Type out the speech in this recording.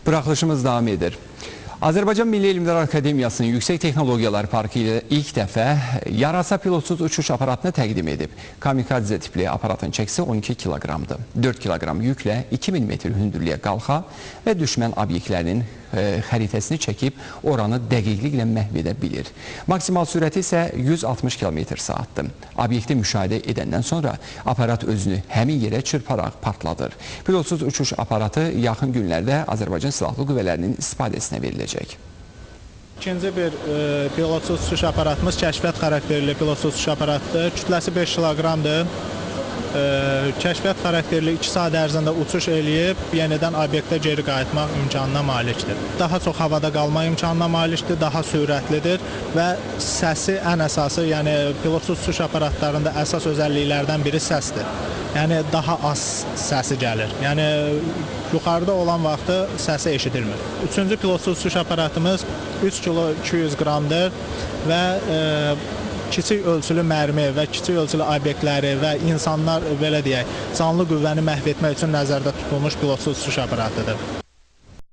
Buraxılışımız davam edir. Azərbaycan Milli Elmlər Akademiyasının Yüksək Texnologiyalar Parkı ilə ilk dəfə yarasa pilotsuz uçuş aparatını təqdim edib. Kamikadze tipli aparatın çəkisi 12 kiloqramdır. 4 kiloqram yüklə 2000 metr hündürlüyə qalxa və düşmən obyektlərinin xəritəsini çəkib oranı dəqiqliklə məhv edə bilir. Maksimal sürəti isə 160 km/saatdır. Obyekti müşahidə edəndən sonra aparat özünü həmin yerə çırparaq partladır. Pilotsuz uçuş aparatı yaxın günlərdə Azərbaycan Silahlı Qüvvələrinin istifadəsinə veriləcək. İkinci bir pilotsuz uçuş aparatımız kəşfiyyat xarakterli pilotsuz uçuş aparatıdır. Kütləsi 5 kiloqramdır. Kəşfiyyat xarakterli 2 saat ərzində uçuş eləyib, yenidən obyektə geri qayıtmaq imkanına malikdir. Daha çox havada qalma imkanına malikdir, daha sürətlidir və səsi ən əsası, yəni pilotsuz uçuş aparatlarında əsas özəlliklərdən biri səsdir. Yəni daha az səsi gəlir. Yəni yuxarıda olan vaxtı səsi eşidilmir. Üçüncü pilotsuz uçuş aparatımız 3 kilo 200 qramdır və kiçik ölçülü mərmi və kiçik ölçülü obyektləri və insanlar, belə deyək, canlı qüvvəni məhv etmək üçün nəzərdə tutulmuş pilotsuz uçuş aparatıdır.